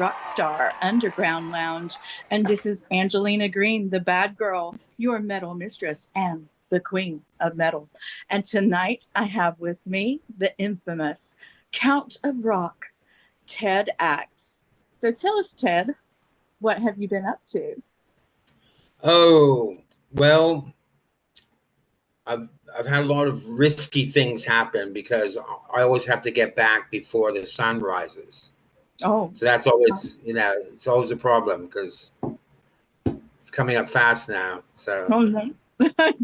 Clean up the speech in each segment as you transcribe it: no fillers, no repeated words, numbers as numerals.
Rockstar Underground Lounge, and this is Angelina Greene, the bad girl, your metal mistress, and the queen of metal. And tonight I have with me the infamous Count of Rock, Ted Axe. So tell us, Ted, what have you been up to? Oh, well, I've had a lot of risky things happen because I always have to get back before the sun rises. Oh, So that's always, it's always a problem because it's coming up fast now. So, oh no.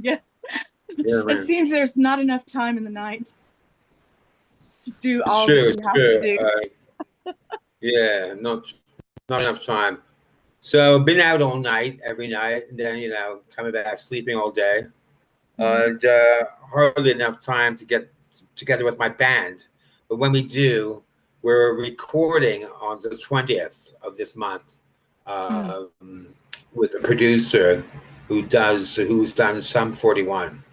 Yes. yeah, It man. seems there's not enough time in the night to do It's all that true. you It's have to true. do. Yeah, not enough time. So been out all night, every night, and then coming back, sleeping all day, Mhm. and hardly enough time to get together with my band. But when we do, we're recording on the 20th of this month Mm. with a producer who's done Sum 41.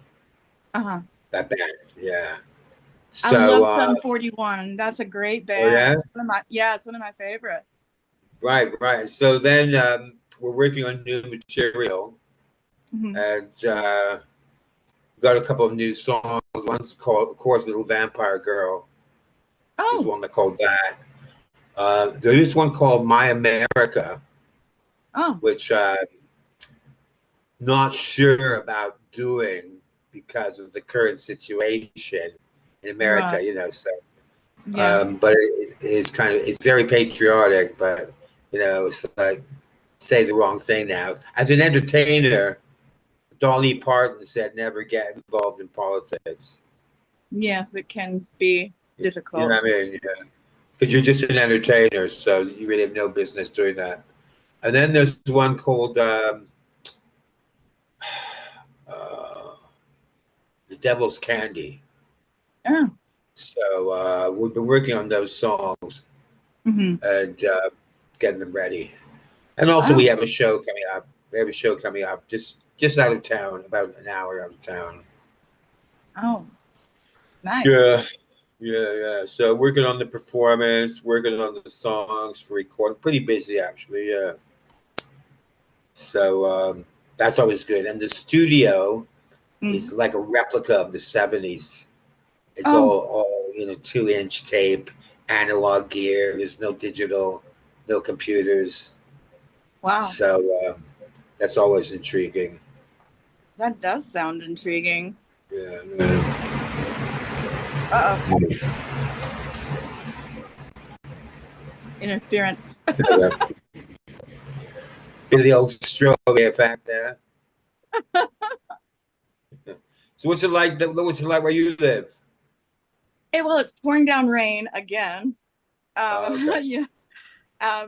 Uh-huh. That band, yeah. I love So, Sum 41. That's a great oh band. yeah, It's one of my favorites. right. So then we're working on new material Hmm. and got a couple of new songs. One's called, of course, Little Vampire Girl. There's Oh, one that called that. There is one called My America, oh, which not sure about doing because of the current situation in America, right. so Yeah. but it's very patriotic, but it's like say the wrong thing now. As an entertainer, Dolly Parton said never get involved in politics. Yes, it can be You know difficult. what I mean? Yeah. Because you're just an entertainer, so you really have no business doing that. And then there's one called uh, The Devil's Candy. Oh, So we've been working on those songs hmm. and getting them ready. And also we Oh, have a show coming up. We have a show coming up just out of town, about an hour out of town. oh, nice. Yeah, yeah. So working on the performance, working on the songs for recording. Pretty busy actually. Yeah. So that's always good. And the studio Hmm. is like a replica of the '70s. It's Oh, all 2-inch tape, analog gear. There's no digital, no computers. wow. So that's always intriguing. That does sound intriguing. Yeah, yeah. Uh-oh, interference. Yeah. Bit of the old strawberry effect there. So what's it like? What's it like where you live? Hey, well, it's pouring down rain again. Okay. Yeah.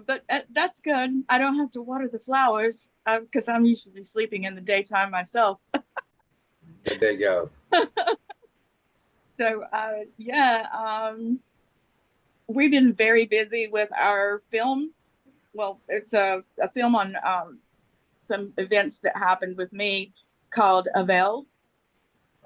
But that's good. I don't have to water the flowers because I'm usually sleeping in the daytime myself. There you go. So, yeah, we've been very busy with our film. Well, it's a film on some events that happened with me called Avail.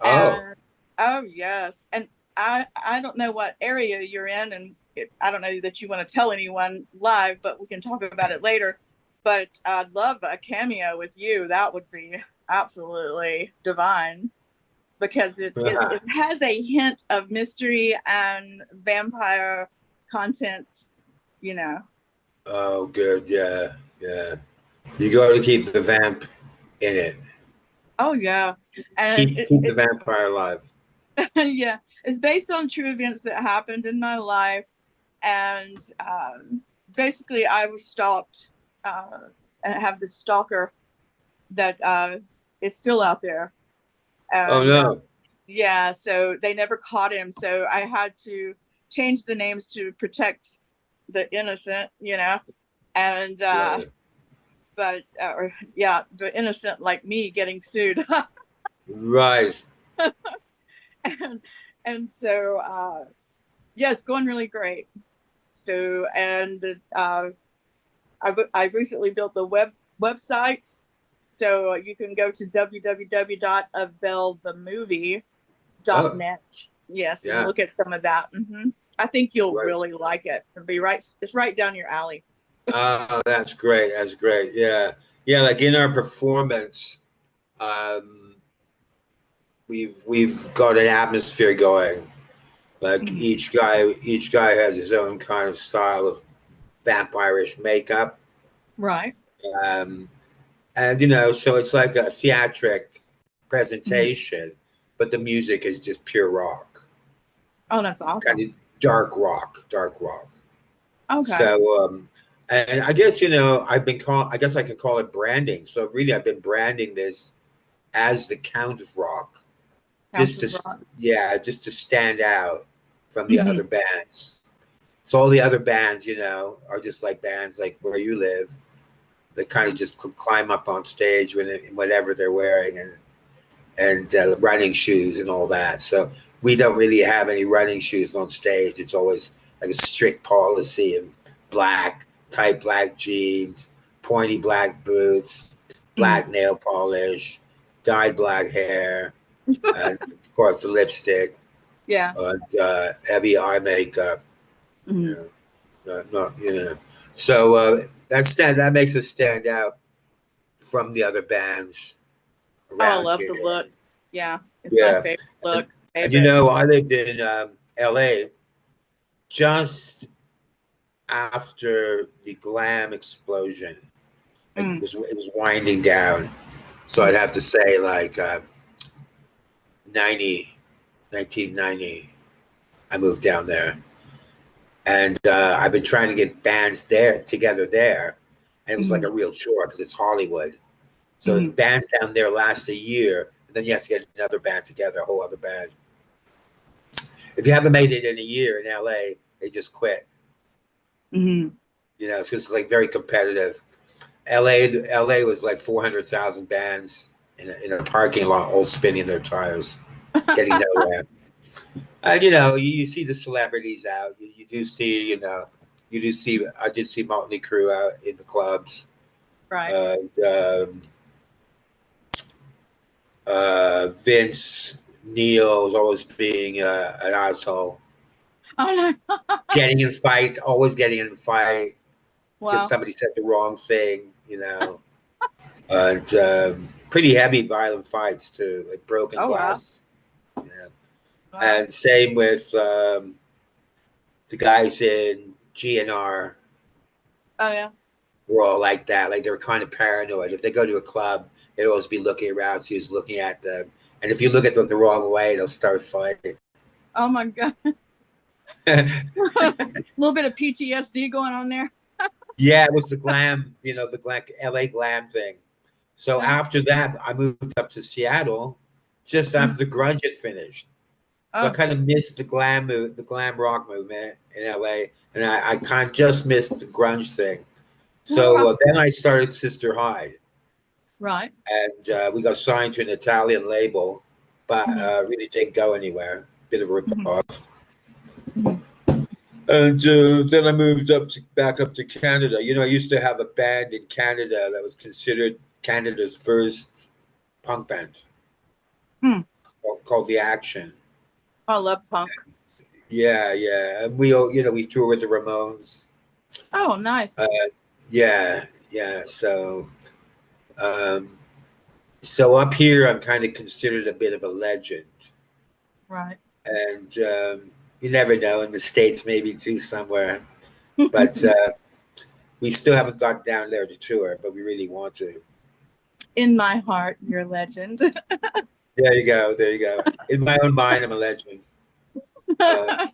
Oh, And oh, yes. And I don't know what area you're in, and I don't know that you want to tell anyone live, but we can talk about it later. But I'd love a cameo with you. That would be absolutely divine because it has a hint of mystery and vampire content, you know. oh, good. Yeah, yeah. You got to keep the vamp in it. Oh yeah, and Keep the vampire alive. yeah, it's based on true events that happened in my life, and basically I was stalked. And I have this stalker that is still out there, Oh and no. yeah, so they never caught him, so I had to change the names to protect the innocent, and Yeah. but or yeah, the innocent like me getting sued. Right. and, and so yeah, it's going really great. So and this I recently built the website, so you can go to Oh, www.availthemovie.net. Yes, and yeah. look at some of that. I think you'll Right. really like it. It'll be right. It's right down your alley. Oh, that's great. That's great. Yeah. Yeah, like in our performance, um, we've got an atmosphere going. Like Mhm. each guy has his own kind of style of vampirish makeup. Right. Um, and so it's like a theatric Mhm. presentation, but the music is just pure rock, Oh, that's kind awesome. of dark rock. Okay. So, and I guess I guess I could call it branding. So really, I've been branding this as the Count of Rock, Count just of to Rock. yeah, just to stand out from the Hmm. other bands. So all the other bands, are just like bands like where you live that kind of just climb up on stage in whatever they're wearing and running shoes and all that. So we don't really have any running shoes on stage. It's always like a strict policy of tight black jeans, pointy black boots, Hmm. black nail polish, dyed black hair, and of course the lipstick Yeah. and heavy eye makeup. Hmm. You not. So that makes us stand out from the other bands Oh, I around love here. the look. Yeah, it's my Yeah, favorite and, look. and Favorite. I lived in L.A. just after the glam explosion. Like Mm. it was winding down. So I'd Mm. have to say like 90, 1990, I moved down there. And I've been trying to get bands there together there. And it was like Mm. a real chore because it's Hollywood. So the Mm. bands down there last a year, and then you have to get another band together, a whole other band. If you haven't made it in a year in LA, they just quit. Mm. So it's like very competitive. LA was like 400,000 bands in a parking lot, all spinning their tires, getting nowhere. And you see the celebrities out. You do see, I did see Motley Crue out in the clubs. Right. Uh, um, Vince Neil is always being an asshole, Oh no. getting in fights, always getting in a fight because Wow. somebody said the wrong thing. And pretty heavy, violent fights too, like broken Oh wow. glass. Yeah. Wow. And same with the guys in GNR. Oh yeah. Were all like that. Like they were kind of paranoid. If they go to a club, they'd always be looking around, see who's looking at them. And if you look at them the wrong way, they'll start fighting. Oh my God. A little bit of PTSD going on there. Yeah, it was the glam, the glam, LA glam thing. So Uh-huh. after that, I moved up to Seattle just Mm. after the grunge had finished. So I Oh. kind of missed the glam rock movement in LA, and I kind of just missed the grunge thing. So then I started Sister Hyde, Right. and we got signed to an Italian label, but Hmm. really didn't go anywhere. Bit of a rip Hmm. off. Hmm. And then I moved back up to Canada. I used to have a band in Canada that was considered Canada's first punk band Hmm. called The Action. I love punk. Yeah, yeah. And we toured with the Ramones. Oh, nice. Uh, yeah, yeah. Um, so up here, I'm kind of considered a bit of a legend. Right. And you never know, in the States, maybe too, somewhere. But we still haven't got down there to tour, but we really want to. In my heart, you're a legend. There you go. There you go. In my own mind, I'm a legend. Uh,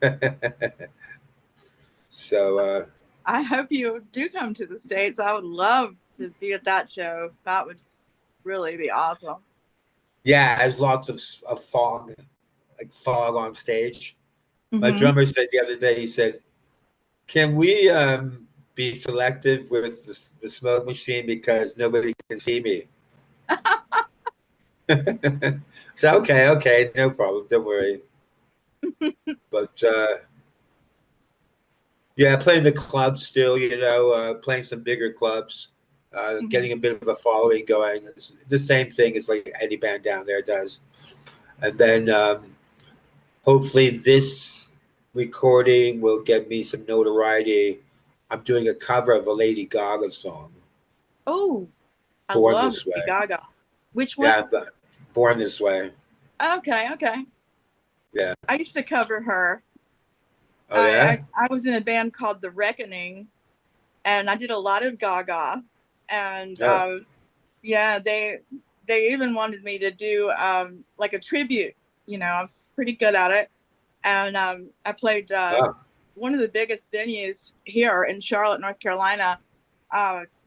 but so, I hope you do come to the States. I would love to be at that show. That would just really be awesome. yeah, there's lots of fog, like fog on stage. My Hmm. drummer said the other day, he said, can we be selective with the smoke machine because nobody can see me? So, okay, no problem. Don't worry. But yeah, playing the clubs still, playing some bigger clubs, Hmm. getting a bit of a following going. It's the same thing as like any band down there does. And then hopefully this recording will get me some notoriety I'm doing a cover of a Lady Gaga song, Oh, I "Born love This Lady Way." Gaga. Which one? Yeah, but "Born This Way." Okay, okay. Yeah. I used to cover her. Oh yeah. I was in a band called The Reckoning, and I did a lot of Gaga. And Oh. yeah, they even wanted me to do like a tribute. You know, I was pretty good at it. And I played Oh. one of the biggest venues here in Charlotte, North Carolina,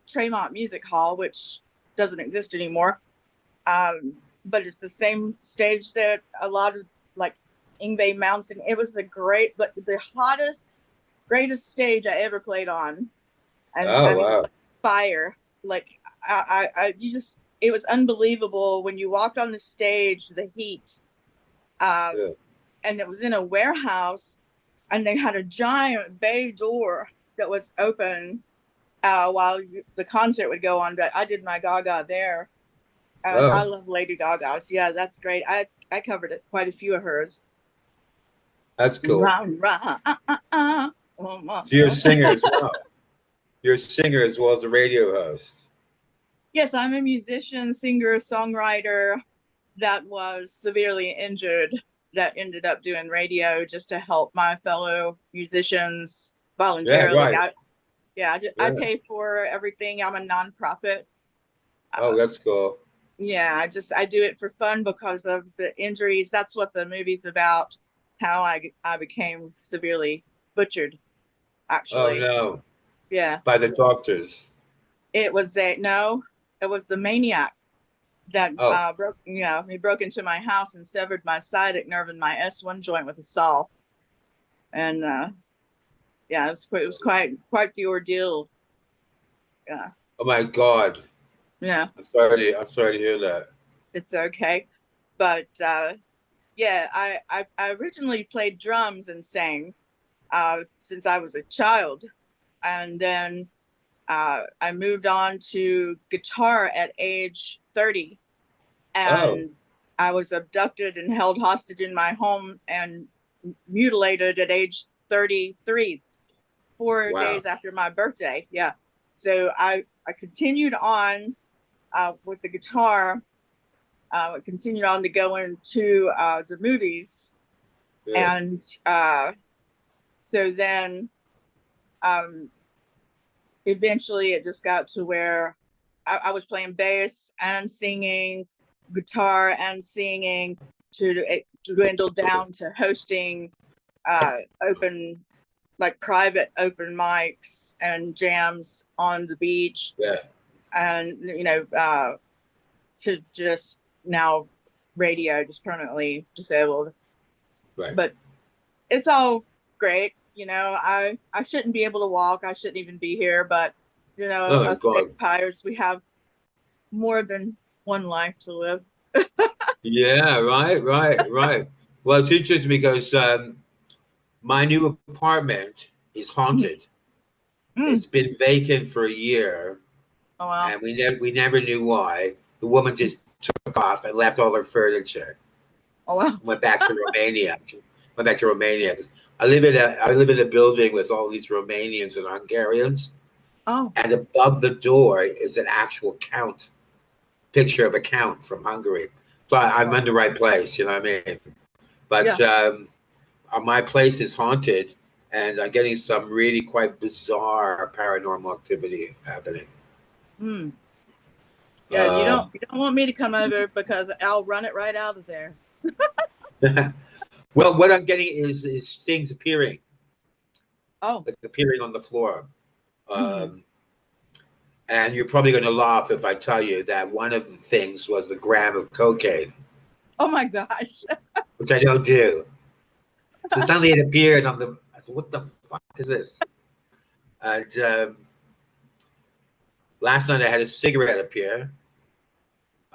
Tremont Music Hall, which doesn't exist anymore. But it's the same stage that a lot of like Ingve Mountain. It was the hottest, greatest stage I ever played on, and I Oh mean, it's wow. like fire. Like you just, it was unbelievable when you walked on the stage, the heat. Um, Yeah. and it was in a warehouse, and they had a giant bay door that was open while the concert would go on. But I did my Gaga there, and I Oh, love Lady Gaga. So yeah, that's great. I covered it, quite a few of hers. that's cool. Rah, rah, So you're a singer as well. You're a singer as well as a radio host. Yes, I'm a musician, singer, songwriter that was severely injured, that ended up doing radio just to help my fellow musicians Yeah, voluntarily. right. I Yeah. pay for everything. I'm a nonprofit. Oh, Uh, that's cool. yeah, I do it for fun because of the injuries. That's what the movie's about. How I became severely butchered. Oh Actually, no, yeah, by the doctors. it was a no. It was the maniac that Oh, broke. You know, he broke into my house and severed my sciatic nerve in my S1 joint with a saw. And yeah, it was quite the ordeal. Yeah, oh my God. yeah, I'm sorry to hear that. it's okay. But yeah, I originally played drums and sang since I was a child, and then I moved on to guitar at age 30, Oh, and I was abducted and held hostage in my home and mutilated at age 33, 4 days wow. after my birthday. Yeah. So I continued on with the guitar, continued on to go into the movies. Yeah. And so then um, eventually it just got to where I was playing bass and singing, guitar and singing, to it dwindled down to hosting open, like private open mics and jams on the beach, Yeah. and to just now radio, just permanently disabled. Right. But it's all great. I shouldn't be able to walk. I shouldn't even be here, but Oh my us God. vampires, we have more than one life to live. Yeah. Right. Right. Right. Well, it's interesting because my new apartment is Mm. haunted. Mm. It's been vacant for a year, Oh wow. and we never knew why. The woman just took off and left all her furniture. Oh wow. Went back to Romania. Went back to Romania. I live in a building with all these Romanians and Hungarians, Oh and above the door is an actual count picture of a count from Hungary. So I'm wow. in the right place, you know what I mean? But Yeah. my place is haunted, and I'm getting some really quite bizarre paranormal activity happening. Mm. Yeah. Um, You don't want me to come over because I'll run it right out of there. well, what I'm getting is things appearing, Oh. like appearing on the floor. Mm. Um, and you're probably going to laugh if I tell you that one of the things was a gram of cocaine, Oh my gosh. which I don't do. So suddenly it appeared on the. I said, "What the fuck is this?" And last night I had a cigarette appear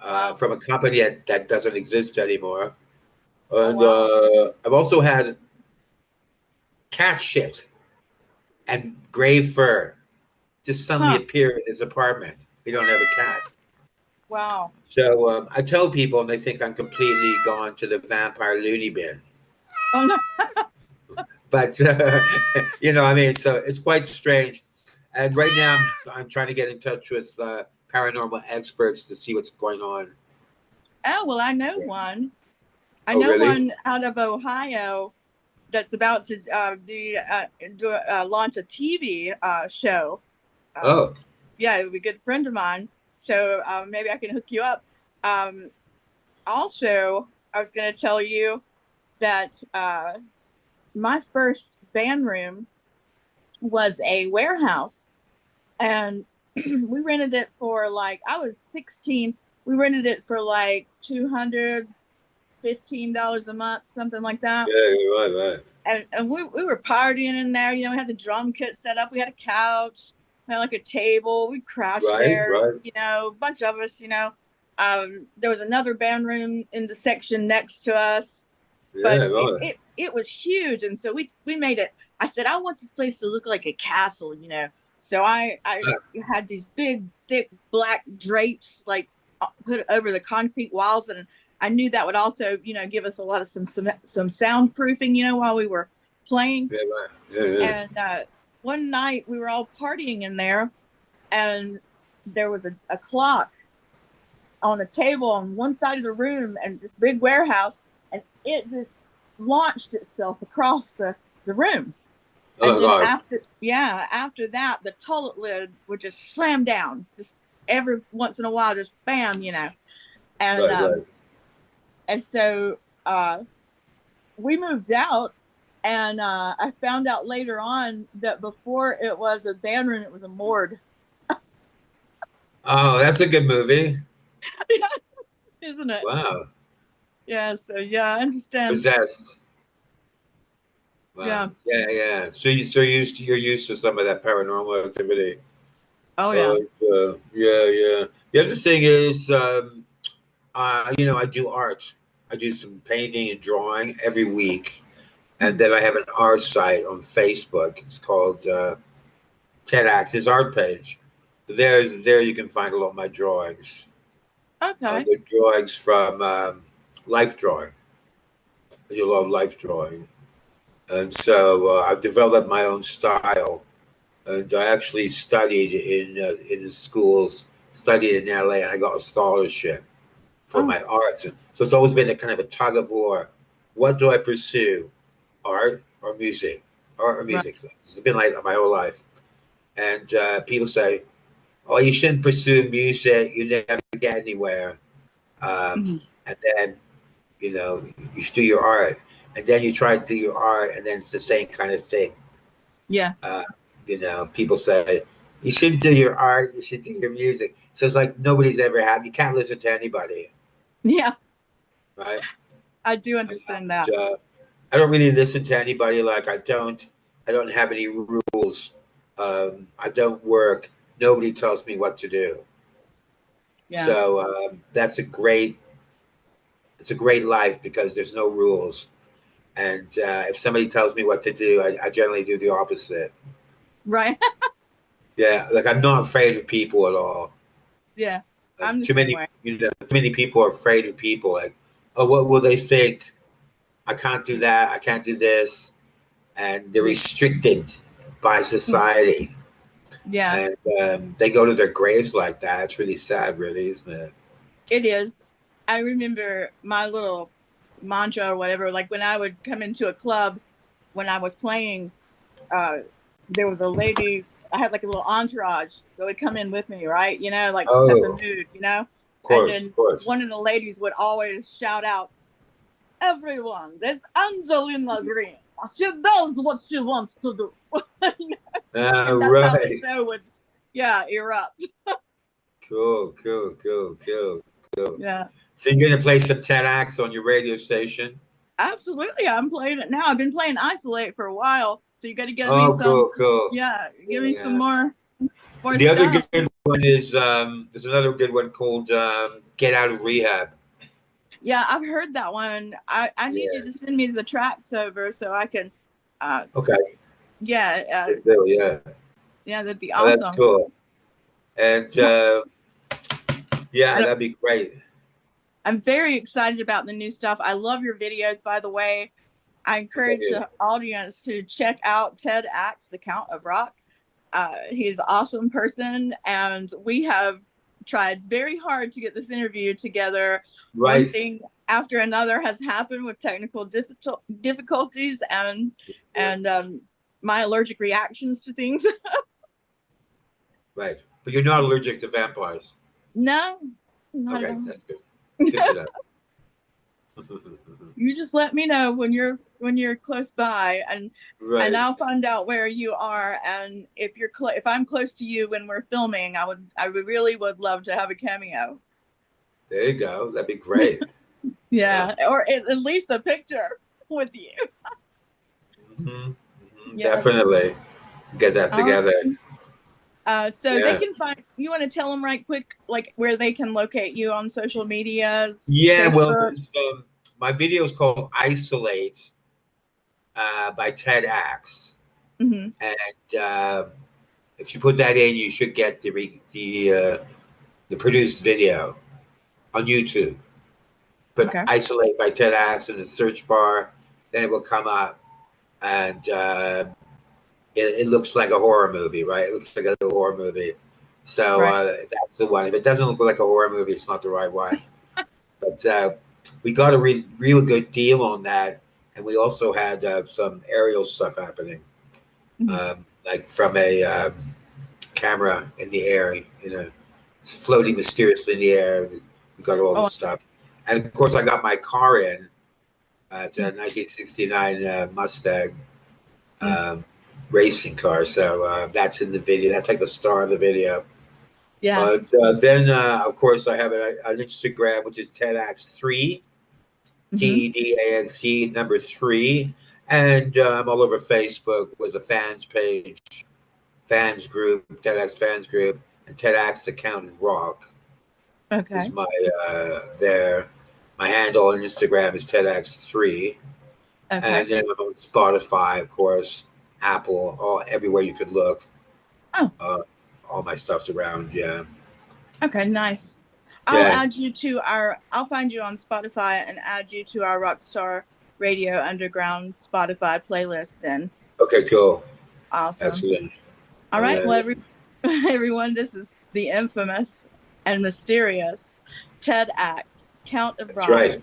Wow. from a company that doesn't exist anymore, Oh and wow. I've also had cat shit and gray fur just suddenly Huh. appear in his apartment. We don't have a cat. Wow. So I tell people, and they think I'm completely gone to the vampire loony bin. Oh no. But you know, I mean, so it's quite strange. And right now, I'm trying to get in touch with paranormal experts to see what's going on. Oh, well, I know Yeah. one. I Oh, know really? one out of Ohio that's about to launch a TV show. Uh, Oh, yeah, it would be a good friend of mine. So maybe I can hook you up. Um, Also, I was going to tell you that my first band room was a warehouse, and we rented it for like, I was 16. We rented it for like $215 a month, something like that. yeah, right, right, And we were partying in there. You know, we had the drum kit set up. We had a couch, we had like a table. We'd crash right, there, right. you know, a bunch of us, you know. There was another band room in the section next to us, Yeah, but right. it was huge. And so we made it. I said, I want this place to look like a castle, you know. So I Yeah, had these big, thick black drapes like put over the concrete walls, and I knew that would also, you know, give us a lot of some soundproofing, you know, while we were playing. yeah, right. Yeah, yeah. And one night we were all partying in there, and there was a clock on a table on one side of the room, and this big warehouse, and it just launched itself across the room. And Oh, then God. after that, the toilet lid would just slam down, just every once in a while, just bam, you know. And Right, right. so uh, we moved out, and I found out later on that before it was a band room, it was a morgue. Oh, that's a good movie. Isn't it? Wow. Yeah. So yeah, I understand. Possessed. Wow. Yeah. Yeah, yeah. You're used to some of that paranormal activity. Oh yeah. Yeah, yeah. The other thing is, I do art. I do some painting and drawing every week, and Hmm. then I have an art site on Facebook. It's called Ted Axe's art page. There you can find a lot of my drawings. Okay. They're drawings from life drawing. I do a lot of life drawing, and so I've developed my own style. And I actually studied in the schools, studied in LA, and I got a scholarship for Oh my arts. And so it's always been a kind of a tug of war. What do I pursue, art or music? Art or right. music? It's been like my whole life. And people say, "Oh, you shouldn't pursue music. You never get anywhere." Hmm. And then you should do your art, and then you try to do your art, and then it's the same kind of thing. Yeah. Uh, people say you shouldn't do your art, you should do your music. So it's like nobody's ever happy. You can't listen to anybody, Yeah. right? I do And, understand that. I don't really listen to anybody. Like I don't have any rules. I don't work. Nobody tells me what to do. Yeah. So it's a great life because there's no rules. And if somebody tells me what to do, I generally do the opposite. Right. Yeah, like I'm not afraid of people at all. Yeah. I'm the Too same many, way. too many people are afraid of people. Like, oh, what will they think? I can't do that. I can't do this, and they're Yeah. restricted by society, Yeah. and they go to their graves like that. It's really sad, really, isn't it? It is. I remember my little mantra or whatever, like when I would come into a club when I was playing, uh, there was a lady, I had like a little entourage that would come in with me, right? You know, like set the Oh, mood, you know? And of then course. one of the ladies would always shout out, everyone, there's Angelina Greene. She does what she wants to do. And that's how the Right. show would, yeah, erupt. Cool, cool, cool, cool, cool. Yeah. So you're gonna play some 10 acts on your radio station? Absolutely. I'm playing it now. I've been playing Isolate for a while. So you got to give me Oh, some, cool, cool. yeah, give Yeah, me some yeah. more The other stuff. good one is there's another good one called "Get Out of Rehab." Yeah, I've heard that one. I need you Yeah. to send me the tracks over so I can, uh, Okay. yeah, Good deal, yeah. yeah, that'd be Oh, that's awesome. cool. And yeah, And that'd be great. I'm very excited about the new stuff. I love your videos, by the way. I Thank encourage you. the audience to check out Ted Axe, The Count of Rock. He's an awesome person, and we have tried very hard to get this interview together. One Right. thing after another has happened with technical difficulties and my allergic reactions to things. Right. But you're not allergic to vampires. No, not at Okay, all. that's good. Good to know. You just let me know when you're close by, and Right. I'll find out where you are. And if I'm close to you when we're filming, I would really would love to have a cameo. There you go. That'd be great. Yeah. Yeah, or at least a picture with you. Hmm. Yeah. Definitely get that All together. right. So they Yeah. can find you. Want to tell them right quick, like where they can locate you on social medias, Yeah. Well, Facebook. my video is called "Isolate" by Ted Axe, Hmm. and if you put that in, you should get the produced video on YouTube. Put Okay. "Isolate" by Ted Axe in the search bar, then it will come up, and it looks like a horror movie, right? It looks like a little horror movie. So Right. that's the one. If it doesn't look like a horror movie, it's not the right one. But we got a real good deal on that, and we also had some aerial stuff happening, Hmm. like from a camera in the air, floating mysteriously in the air. We got all the Oh. stuff, and of course, I got my car in. It's a 1969 Mustang Mm. um, racing car, so that's in the video. That's like the star of the video. Yeah. But then, of course, I have an Instagram, which is TEDx3, Hmm. TEDAXC number three, and I'm all over Facebook with a fans page, fans group, TEDx fans group, and TEDx account rock is Okay. my there. My handle on Instagram is TEDx3, Okay. and then I'm on Spotify, of course, Apple, all everywhere you could look. Oh. Uh, all my stuff's around. Yeah, Okay. Nice. yeah. I'll find you on Spotify and add you to our Rockstar Radio Underground Spotify playlist then. Okay, cool. Awesome. Excellent. All right. Well, everyone, this is the infamous and mysterious Ted Axe, Count of That's Rock. right.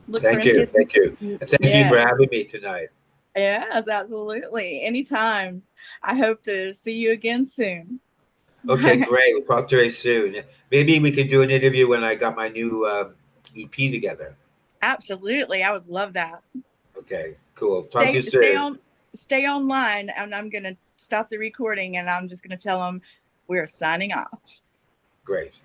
Look for Thank you. his. Thank you. And thank you for Yeah. having me tonight. Yes, absolutely. Anytime. I hope to see you again soon. Okay, great. We'll talk to you soon. Maybe we can do an interview when I got my new EP together. Absolutely. I would love that. Okay, cool. Talk to Stay you stay soon. on stay online, and I'm gonna stop the recording, and I'm just gonna tell them we're signing off. Great.